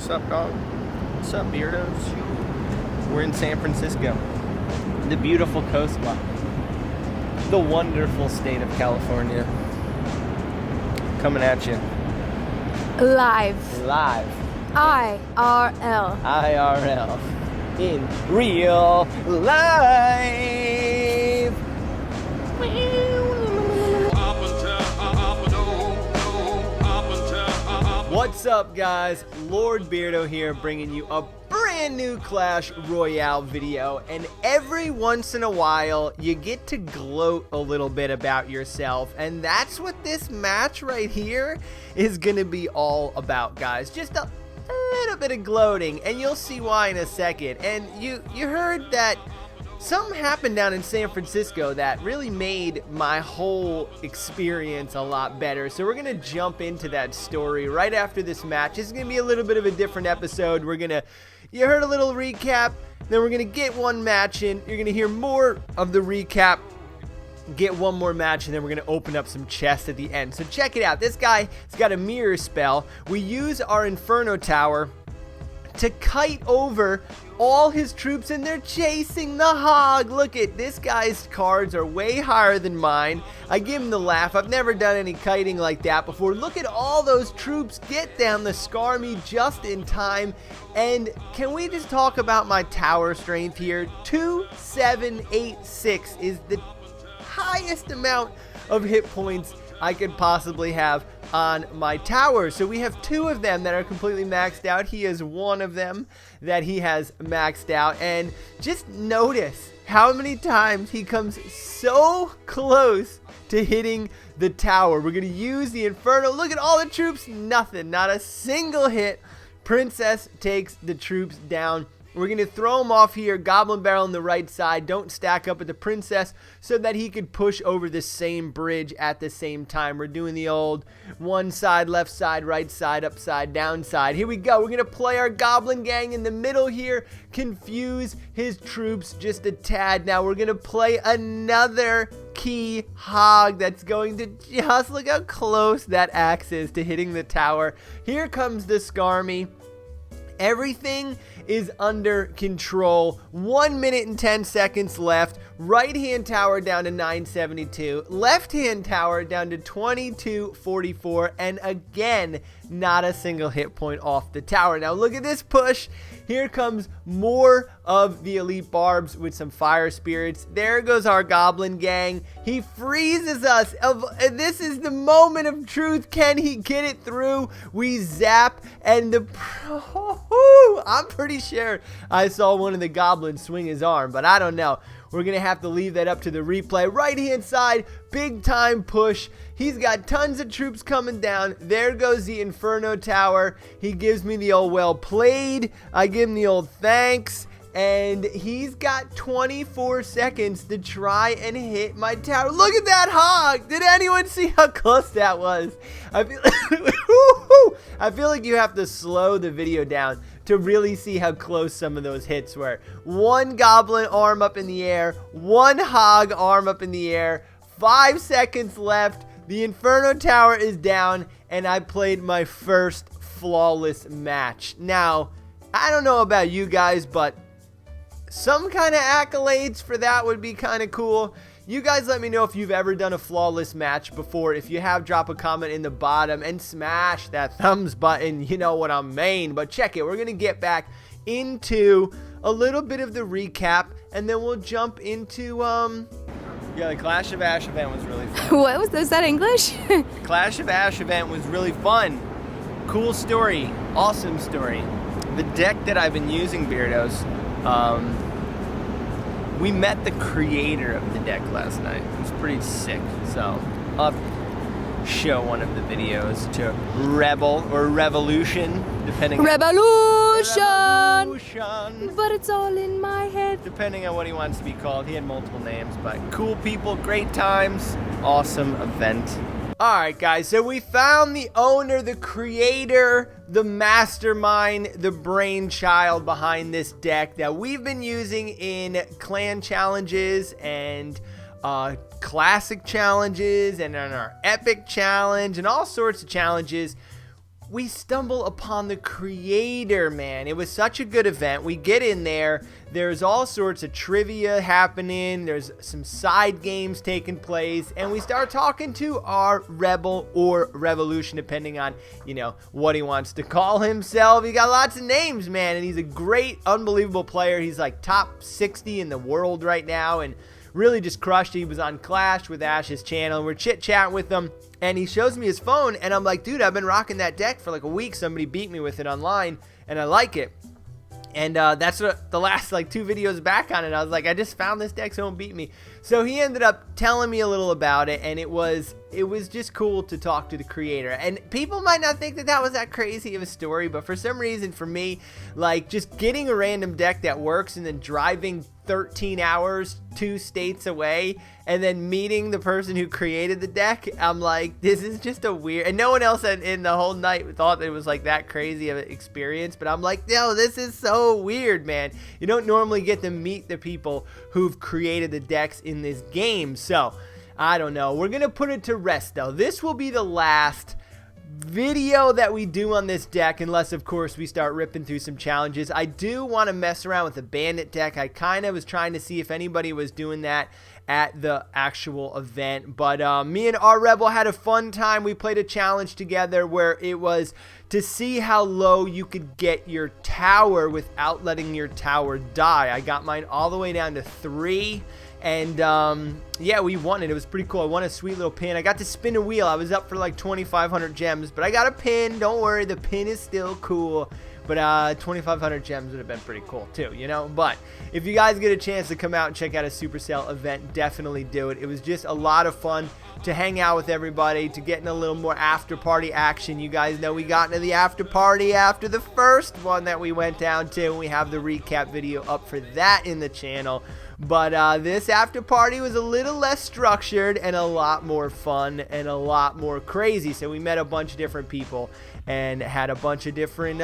What's up, dog? What's up, Beardos? We're in San Francisco, the beautiful coastline, the wonderful state of California. Coming at you. Live. IRL. IRL. In real life. What's up, guys? Lord Beardo here, bringing you a brand new Clash Royale video. And every once in a while, you get to gloat a little bit about yourself. And that's what this match right here is going to be all about, guys. Just a little bit of gloating, and you'll see why in a second. And you heard that something happened down in San Francisco that really made my whole experience a lot better. So we're going to jump into that story right after this match. This is going to be a little bit of a different episode. You heard a little recap, then we're going to get one match in. You're going to hear more of the recap, get one more match, and then we're going to open up some chests at the end. So check it out. This guy has got a mirror spell. We use our Inferno Tower to kite over all his troops, and they're chasing the hog. Look at this guy's cards are way higher than mine. I give him the laugh. I've never done any kiting like that before. Look at all those troops get down the Skarmy just in time. And can we just talk about my tower strength here? 2786 is the highest amount of hit points I could possibly have on my tower. So we have two of them that are completely maxed out. He is one of them that he has maxed out. And just notice how many times he comes so close to hitting the tower. We're going to use the Inferno. Look at all the troops. Nothing. Not a single hit. Princess takes the troops down. We're going to throw him off here. Goblin Barrel on the right side. Don't stack up with the Princess so that he could push over the same bridge at the same time. We're doing the old one side, left side, right side, upside, down side. Here we go. We're going to play our Goblin Gang in the middle here. Confuse his troops just a tad. Now we're going to play another key hog that's going to just look how close that axe is to hitting the tower. Here comes the Skarmy. Everything is under control. 1 minute and 10 seconds left. Right hand tower down to 972. Left hand tower down to 2244. And again, not a single hit point off the tower. Now look at this push. Here comes more of the elite barbs with some fire spirits. There goes our Goblin Gang. He freezes us. This is the moment of truth. Can he get it through? We zap, and I'm pretty sure I saw one of the goblins swing his arm, but I don't know. We're going to have to leave that up to the replay. Right-hand side, big time push. He's got tons of troops coming down. There goes the Inferno Tower. He gives me the old well played. I give him the old thanks. And he's got 24 seconds to try and hit my tower. Look at that hog. Did anyone see how close that was? I feel like you have to slow the video down to really see how close some of those hits were. One goblin arm up in the air, one hog arm up in the air, 5 seconds left. The Inferno Tower is down, and I played my first flawless match. Now, I don't know about you guys, but some kind of accolades for that would be kind of cool. You guys let me know if you've ever done a flawless match before. If you have, drop a comment in the bottom and smash that thumbs button. You know what I mean. But check it. We're going to get back into a little bit of the recap, and then we'll jump into, yeah, the Clash of Ash event was really fun. What was that, English? Clash of Ash event was really fun. Cool story. Awesome story. The deck that I've been using, Beardos, we met the creator of the deck last night. It was pretty sick. So I'll show one of the videos to Rebel or Revolution, depending Revolution! Revolution. But it's all in my head. Depending on what he wants to be called. He had multiple names, but cool people, great times, awesome event. Alright guys, so we found the owner, the creator, the mastermind, the brainchild behind this deck that we've been using in clan challenges and classic challenges and in our epic challenge and all sorts of challenges. we stumble upon the creator, man. It was such a good event. We get in there. There's all sorts of trivia happening. There's some side games taking place. And we start talking to RRebel or Revolution, depending on, what he wants to call himself. He got lots of names, man. And he's a great, unbelievable player. He's like top 60 in the world right now. And really just crushed. He was on Clash with Ash's channel. We're chit-chatting with him. And he shows me his phone, and I'm like, dude, I've been rocking that deck for like a week. Somebody beat me with it online, and I like it. And that's what the last like 2 videos back on it. I was like, I just found this deck, someone beat me. So he ended up telling me a little about it, and it was just cool to talk to the creator. And people might not think that was that crazy of a story, but for some reason, for me, like just getting a random deck that works and then driving 13 hours 2 states away and then meeting the person who created the deck, I'm like, this is just a weird, and no one else in the whole night thought it was like that crazy of an experience, but I'm like, yo, this is so weird, man. You don't normally get to meet the people who've created the decks in this game. So I don't know, we're gonna put it to rest though. This will be the last video that we do on this deck, unless of course we start ripping through some challenges. I do want to mess around with the bandit deck. I kind of was trying to see if anybody was doing that at the actual event, but me and RRebel had a fun time. We played a challenge together where it was to see how low you could get your tower without letting your tower die. I got mine all the way down to 3. And yeah, we won it. It was pretty cool. I won a sweet little pin. I got to spin a wheel. I was up for like 2,500 gems, but I got a pin. Don't worry, the pin is still cool. But 2,500 gems would have been pretty cool too, But if you guys get a chance to come out and check out a Supercell event, definitely do it. It was just a lot of fun to hang out with everybody, to get in a little more after party action. You guys know we got into the after party after the first one that we went down to. We have the recap video up for that in the channel. But this after party was a little less structured and a lot more fun and a lot more crazy. So we met a bunch of different people and had a bunch of different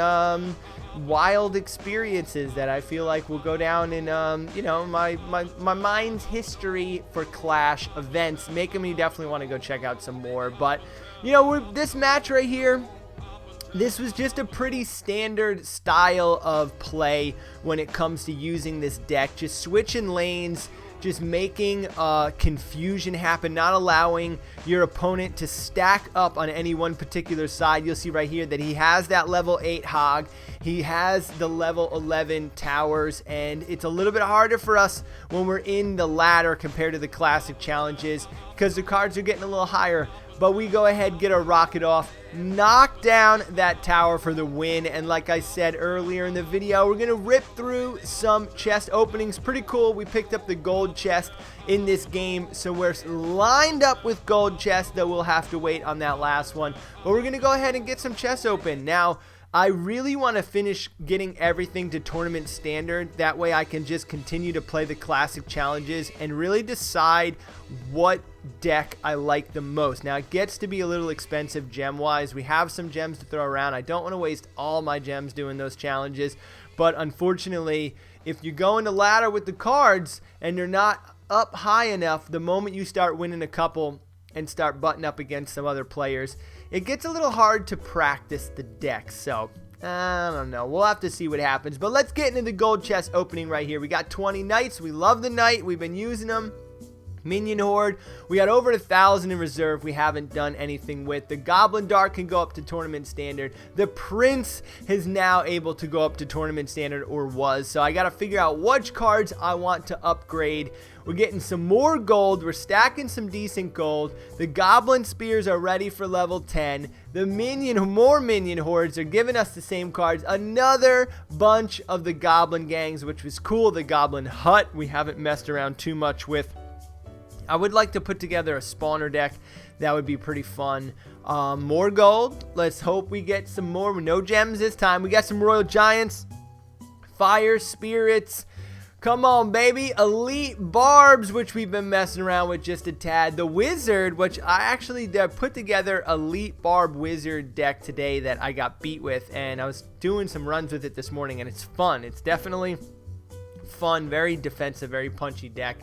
wild experiences that I feel like will go down in my mind's history for Clash events, making me definitely want to go check out some more. But this match right here, this was just a pretty standard style of play when it comes to using this deck. Just switching lanes, just making confusion happen, not allowing your opponent to stack up on any one particular side. You'll see right here that he has that level 8 hog. He has the level 11 towers, and it's a little bit harder for us when we're in the ladder compared to the classic challenges because the cards are getting a little higher. But we go ahead, get our rocket off, knock down that tower for the win. And like I said earlier in the video, we're going to rip through some chest openings. Pretty cool. We picked up the gold chest in this game, so we're lined up with gold chests, though we'll have to wait on that last one. But we're going to go ahead and get some chests open. Now, I really want to finish getting everything to tournament standard. That way I can just continue to play the classic challenges and really decide what deck I like the most. Now, it gets to be a little expensive gem-wise. We have some gems to throw around. I don't want to waste all my gems doing those challenges. But unfortunately, if you go into ladder with the cards and you're not up high enough, the moment you start winning a couple and start butting up against some other players, it gets a little hard to practice the deck. So I don't know, we'll have to see what happens. But let's get into the gold chest opening right here. We got 20 knights. We love the knight. We've been using them. Minion horde, we got over 1,000 in reserve we haven't done anything with. The goblin dart can go up to tournament standard. The prince is now able to go up to tournament standard, or was. So I got to figure out which cards I want to upgrade. We're getting some more gold. We're stacking some decent gold. The goblin spears are ready for level 10. The more minion hordes are giving us the same cards. Another bunch of the goblin gangs, which was cool. The goblin hut we haven't messed around too much with. I would like to put together a spawner deck. That would be pretty fun. More gold. Let's hope we get some more. No gems this time. We got some royal giants. Fire spirits. Come on, baby. Elite barbs, which we've been messing around with just a tad. The wizard, which I actually put together elite barb wizard deck today that I got beat with. And I was doing some runs with it this morning, and it's fun. It's definitely fun. Very defensive, very punchy deck.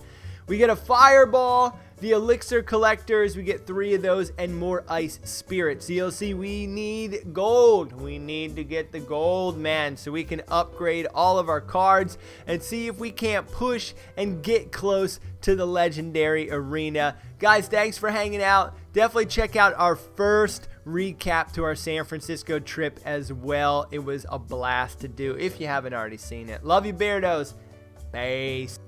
We get a fireball, the elixir collectors, we get 3 of those, and more ice spirits. So you'll see we need gold. We need to get the gold, man, so we can upgrade all of our cards and see if we can't push and get close to the legendary arena. Guys, thanks for hanging out. Definitely check out our first recap to our San Francisco trip as well. It was a blast to do if you haven't already seen it. Love you, Beardos. Peace.